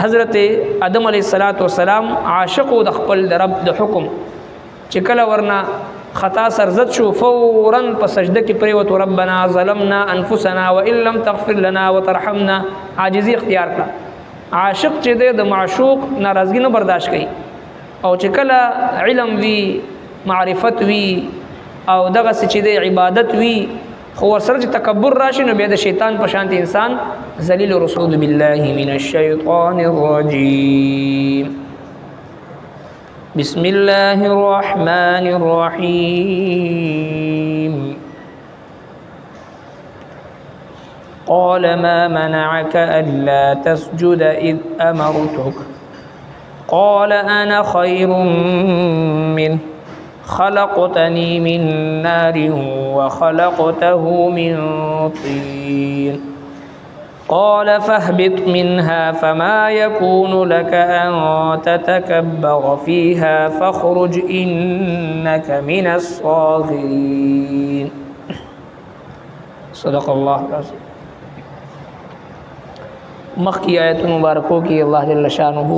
حضرت آدم علیہ السلام عاشق د خپل د رب د حکم چې کله ورنه خطا سرزد شو فورا په سجده کې پریوت ربنا ظلمنا انفسنا وان لم تغفر لنا وترحمنا عاجزی اختیار کړه. عاشق چې د معشوق ناراضگی نه برداشت کوي او چې کله علم وی معرفت وی او دغه چې د عبادت وی خو ورسره چې تکبر راشي نو بیا د شیطان په شانت انسان ذلیل. رسول بالله من الشیطان الرجیم. بسم الله الرحمن الرحیم. قال ما منعك ألا تسجد إذ أمرتك قال أنا خير منه خلقتني من نار وخلقته من طين قال فاهبط منها فما يكون لك أن تتكبر فيها فاخرج إنك من الصاغرين. صدق الله العظيم. مخی آیت مبارکوں کی اللہ جل شانہ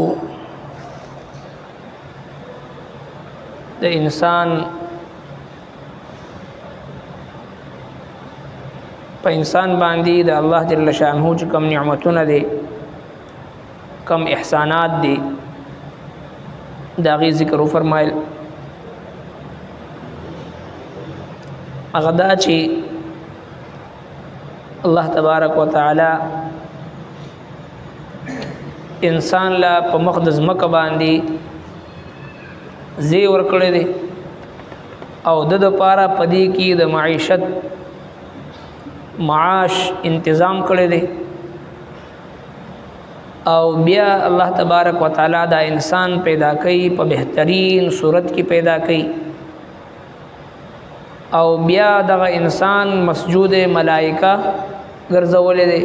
د انسان په انسان باندې د الله جل شانہ چې کم نعمتونه دي کم احسانات دي دا غي ذکر فرمایل. هغه دا چې الله تبارک وتعالى انسان لا په مقدس مکه باندې زی ورکړی دی او د پاره پدې کې د معیشت معاش انتظام کړی دی او بیا الله تبارک وتعالى دا انسان پیدا کوي په بهترین صورت کې پیدا کوي او بیا دغه انسان مسجود ملائکه ګرځولې دی.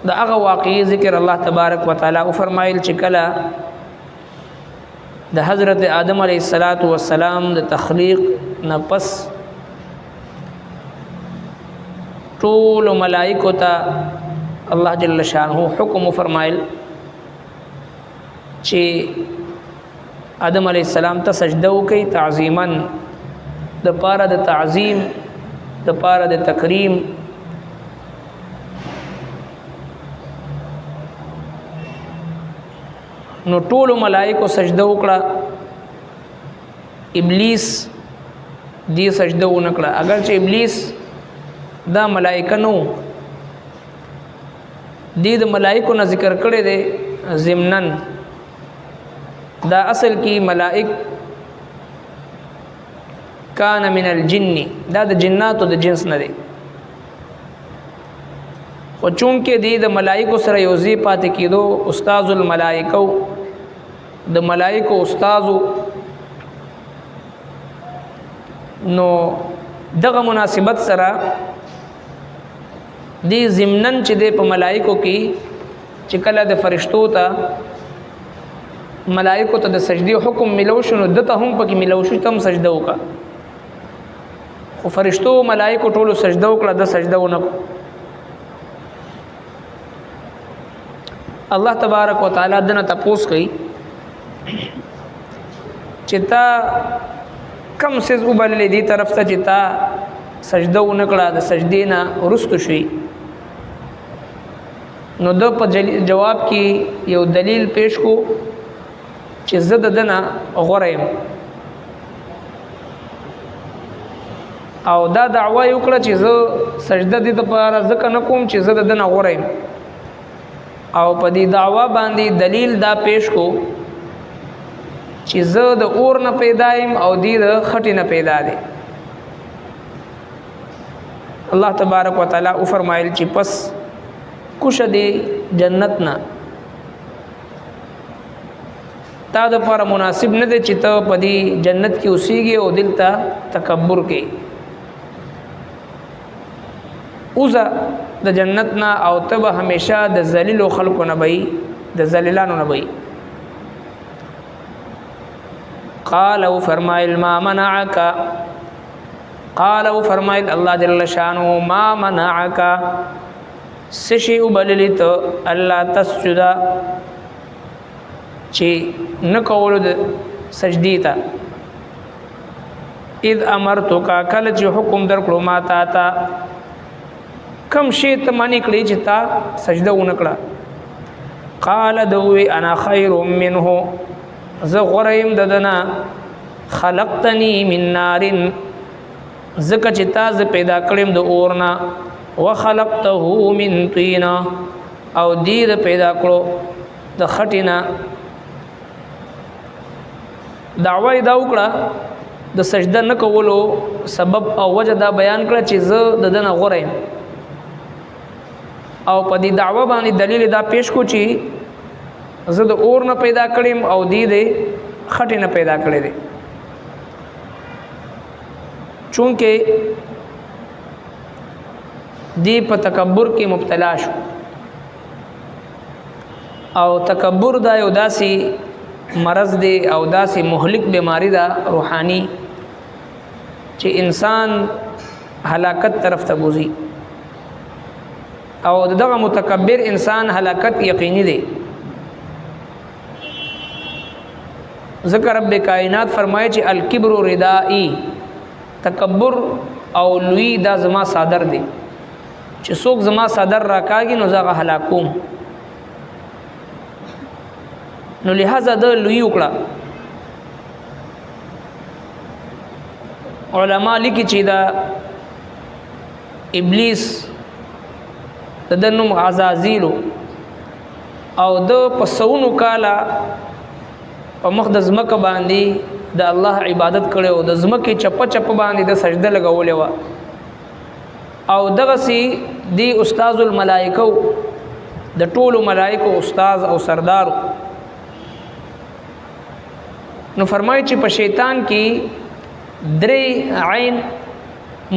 دا هغه واقعي ذکر الله تبارک وتعالى فرمایل چې کله د حضرت آدم علیه السلام د تخلیق نه پس ټول ملائکو ته الله جل شانه حکم فرمایل چې آدم علیه السلام ته سجده وکړي تعظیما د پاره د تعظیم د پاره د تکریم. نو ټول ملائکو سجده وکړه ابلیس دی سجده ونکړه. اگر چې ابلیس دا ملائکه نو دی د ملائکو نه ذکر کړي دي ضمنن دا اصل کی ملائک کان من الجن دا د جناتو د جنس نه دی خو چونکه دی د ملائکو سره یوځی پاتې کېدو استاد الملائکو د ملائکو استادو نو دغه مناسبت سره دی ضمنن چې د په ملائکو کې چې کله د فرشتو ته ملائکو ته د سجدي حکم ملو شنو دته هم پکې ملو شو تم سجده وکړه خو فرشتو ملائکو ټولو سجده وکړه د سجده ونکړه. الله تبارک وتعالى دنه تپوس کوي چې تا کم سیز وبللې دی طرف ته چې تا سجده ونکړه د سجدې نه ورستو شي. نو د په جواب کې یو دلیل پیش کو چې زه د دنه غوره یم او دا دعوا یې وکړه چې زه سجده دې دپاره ځکه نه کوم چې زه د دنه غوره یم او په دې دعوا باندې دلیل دا پیش کو چې زه د اور نه پیدا یم او دې د خټې نه پیدا دی. الله تبارک وتعالى فرمایل چې پس کوشه دی جنت نه تا د پر مناسب نه دی چې ته په دې جنت کې اوسېږي او دلته تکبر کې اوزه د جنت نه او ته به همیشه د ذلیل خلکو نه وي د ذلیلانو نه وي. قال او فرمایل ما منعك قال او فرمایل الله جل شانه ما منعك سشي وبللی ته الله تسجدا چې نکولو د سجدی ته اذ امرتک کله چې حکم درکړو ما تا کم شی ته معنی کړی چې تا سجده ونکړه قال دوی انا خیر منه زه غریم ددنا خلقتنی من نار زکه چې تا ز پیدا کړم د اورنا وخلقته من طین او دې پیدا کړو د خټینا دعوی دا وکړه د سجده نه کولو سبب او وجه دا بیان کړه چې زه ددنه غریم او په دې دعوه باندې دلیل دا پیش کو چې زه د اور نه پیدا کړم او دې خټې نه پیدا کړې دي چونکه دی په تکبر کې مبتلا شو او تکبر دا یو داسي مرض دی او داسي مهلک بیماری دا روحانی چې انسان هلاکت طرف ته بوزي او دغه متکبر انسان هلاکت یقیني دی ذکر رب کائنات فرمایي چې الکبر ردائی تکبر او لوی دا زما صادر دی چې څوک زما صدر راکاږي نو زغه هلاکوم نو لہذا د لوی وکړه علما لیکي چې دا ابلیس د نوم عزازیل او د پسونو کالا په مخ د زمکه باندې د الله عبادت کړو د زمکه چپ باندې د سجده لګولې و او دغه سي دی استاد الملائکه د ټولو ملائکه استاد او سردار نو فرمایي چې په شیطان کې درې عین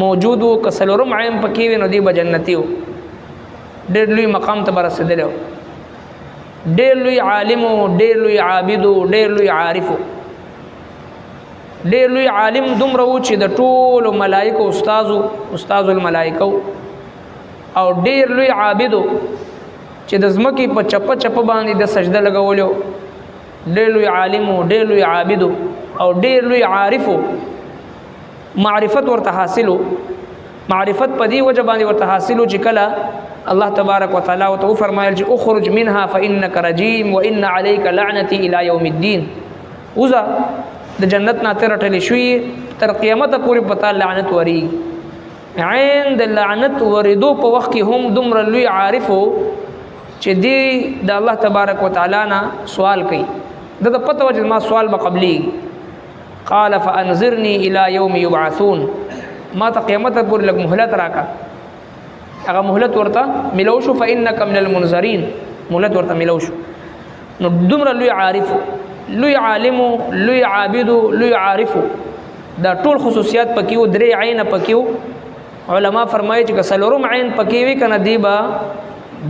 موجودو کسلورم عین پکې وي نو دی بجنتیو ډېر لوی مقام ته برسېدلو ډېر لوی عالم ډېر لوی عابد ډېر لوی عارف ډېر لوی عالم دومره و چې د ټولو ملائکه استاد الملائکه او ډېر لوی عابد چې د زمکه په چپ باندې د سجده لګولیو ډېر لوی عالم ډېر لوی عابد او ډېر لوی عارف معرفت ورته حاصلو معرفت په دې وجه باندې ورته حاصلو چې کله الله تبارک وتعالى او فرمایل چې اخرج منها فانك رجيم وان عليك لعنتي الى يوم الدين وذا د جنت نه ترټل شوی تر قیامت پورې پتا لعنت وری عین د لعنت وریدو په وخت کې هم دومره لوی عارفو چې دی د الله تبارک وتعالى نه سوال کوي د پته وجه ما سوال به قبلي قال فانذرني الى يوم يبعثون ما ته قیامت پورې لګ مهلت راکا هغه مهلت ورته ملو شو فانك من المنذرين مهلت ورته ملو شو نو دومره لوی عارف لوی عالم لوی عابد لوی عارف دا ټول خصوصیات پکې و درې عین پکې علما فرمایي چې کسلورم عین پکې وی کنه دیبا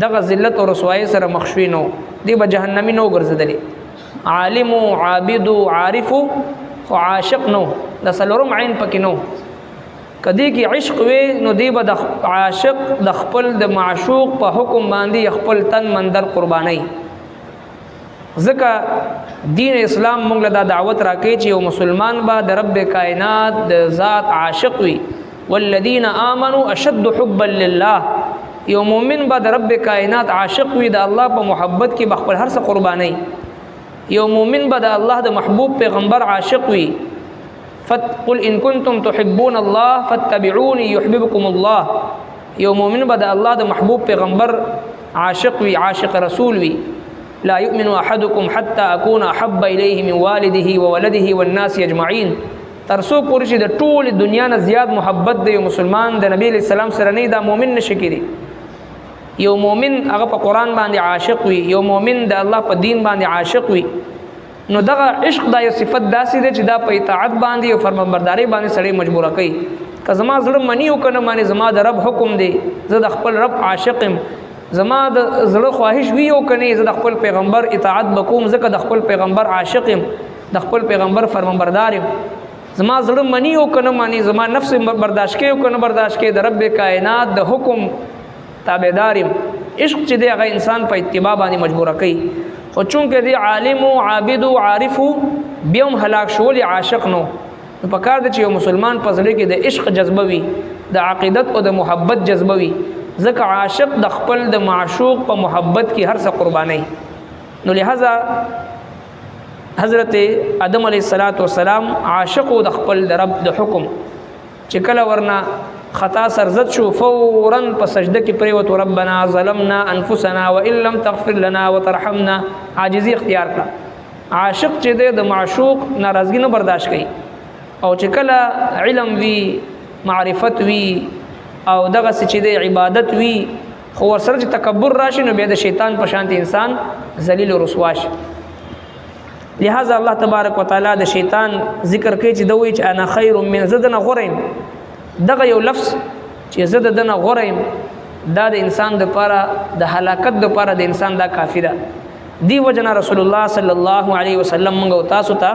دغه ذلت او رسوایی سره مخشوي نو دیبا جهنمی نو ګرځیدلی عالم عابد عارف او عاشق نو د سلورم عین پکې نو کدی کې عشق وی نو دیبا د عاشق د خپل د معشوق په حکم باندې خپل تن مندر قرباني ځکه دین اسلام موږ له دعوت راکې چې یو مسلمان با د رب کائنات د ذات عاشق وي والذین آمنوا اشد حبا لله یو مؤمن با د رب کائنات عاشق وي د الله په محبت کې بخپل هر څه قرباني یو مؤمن با د الله د محبوب پیغمبر عاشق وي قل ان كنتم تحبون الله فاتبعوني يحببكم الله یو مؤمن با د الله د محبوب پیغمبر عاشق وي عاشق رسول وي لا يؤمن احدكم حتى اكون احب اليه من والده وولده والناس اجمعين ترسو پورې چې د ټول دنیا نه زیات محبت دی مسلمان د نبی اسلام سره نه دا مؤمن نشي کېږي یو مؤمن هغه په قران باندې عاشق وي یو مؤمن د الله په دین باندې عاشق وي نو دغه عشق دا یو صفت داسې ده چې دا په اطاعت باندې او فرمانبرداري باندې سړی مجبور کوي که زما زړه منی او کنه باندې زما د رب حکم دی زه د خپل رب عاشقم زما د زړه خواهش وی او کنه زه د خپل پیغمبر اطاعت بکوم ځکه د خپل پیغمبر عاشقم د خپل پیغمبر فرمانبردارم زما زړه منی او کنه مانی زما نفس برداشت کوي او کنه برداشت کوي د رب کائنات د حکم تابعدارم عشق چې دی هغه انسان په اتباع باندې مجبور کوي خو چونکه دی عالم او عابد او عارف بیا هم هلاک شول عاشق نو په کار دی چې یو مسلمان په ځل کې د عشق جذبه وي د عقیدت او د محبت جذبه وي ځکه عاشق د خپل د معشوق په محبت کې هر څه قرباني نو لہذا حضرت آدم علیہ السلام عاشق د خپل د رب د حکم چې کله ورنه خطا سرزد شو فورا په سجده کې پریوت ربنا ظلمنا انفسنا وان لم تغفر لنا وترحمنا عاجزی اختیار کړه عاشق چې د معشوق ناراضگی نه برداشت کوي او چې کله علم وی معرفت وی او دغه چې د عبادت وی خو ورسره چې تکبر راشي نو بیا د شیطان په شانتي انسان ذلیل او رسوا شي لہذا الله تبارک وتعالى د شیطان ذکر کوي چې دوی چې انا خیر من زدنا غریم دغه یو لفظ چې زده دنه غریم دا د انسان د پاره د هلاکت د پاره د انسان دا کافی ده دی وجنا رسول الله صلی الله علیه وسلم موږ تاسو ته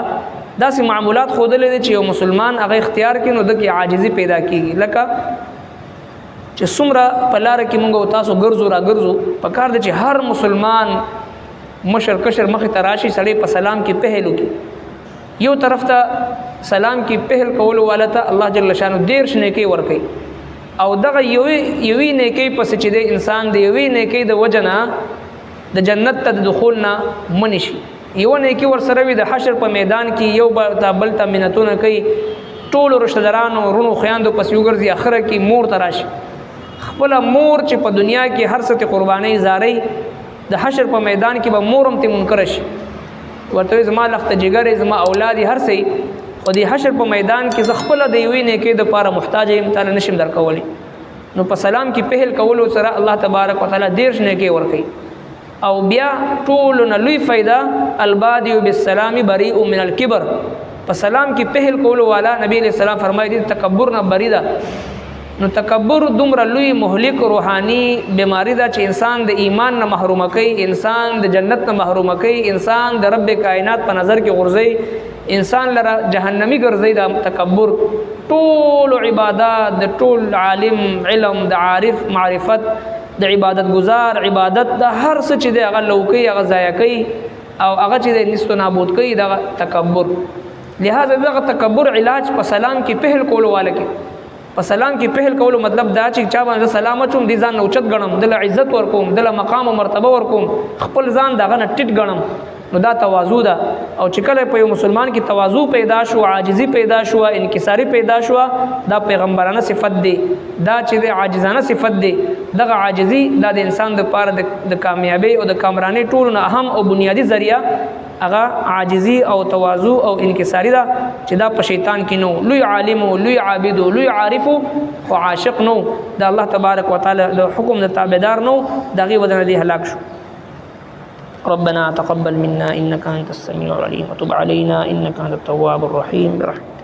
داسې معمولات خودلې دي چې یو مسلمان هغه اختیار کړي نو د کی عاجزی پیدا کیږي لکه چې څومره په لار کې موږ تاسو ګرځو را ګرځو په کار دي چې هر مسلمان مشر کشر مخ تراشی سړی په سلام کې پهلو کې یو طرف ته سلام کې پهل کول والته الله جل شانو ډیر شنه کې ور کوي او دغه یوې نیکی پس چې د انسان دی یوې نیکی د وجنا د جنت ته دخول نه منشي یو نیکی ور سره وي د حشر په میدان کې یو بل ته منتونه کوي ټول رشتہ دارانو رونو خیاندو پس یو ګرځي اخره کې مور تراشي خپل مور چې په دنیا کې هر څه قرباني زاري د حشر په میدان کې به مورم ته منکر شي ورته زما لخت جګر زما اولاد هر څه خو د حشر په میدان کې زخپل د یوې نه کې د پاره محتاج یم تعالی نشم درکولی نو په سلام کې پهل کول سره الله تبارک وتعالى ډیر نه کې ور کوي او بیا ټول نه لوی فائدہ البادی بالسلام بریء من الكبر په سلام کې پهل کول والا نبی علیہ السلام فرمایي تکبر نه بری ده نو تکبر دومره لوی مهلک روحانی بیماری ده چې انسان د ایمان نه محروم کوي انسان د جنت نه محروم کوي انسان د رب کائنات په نظر کې غورځي انسان لره جهنمی ګرځي د تکبر ټول عبادت د ټول عالم علم د عارف معرفت د عبادت گزار عبادت د هر څه چې د هغه لوکي هغه ضایع کوي او هغه چې د نستو نابود کوي د تکبر لہذا دغه تکبر علاج په سلام کې پهل کولو والا کې په سلام کې پهل کولو مطلب دا چې چا باندې سلام اچوم دي ځان اوچت غنم دل عزت ورکوم دل مقام او مرتبه ورکوم خپل ځان دغه نه ټیټ غنم نو دا تواضع ده او چې کله په یو مسلمان کې تواضع پیدا شو عاجزی پیدا شو انکساری پیدا شو دا پیغمبرانه صفت دی دا چې د عاجزانه صفت دی دغه عاجزی دا د انسان د پاره د کامیابی او د کامرانی ټولو نه اهم او بنیادی ذریعہ هغه عاجزی او تواضع او انکساری دا چې دا په شیطان کې نو لوی عالم او لوی عابد او لوی عارف او عاشق نو دا الله تبارک وتعالى د حکم د تابعدار نو دغه ودان دي هلاک شو ربنا تقبل منا انك انت السميع العليم وتب علينا انك انت التواب الرحيم برحمتك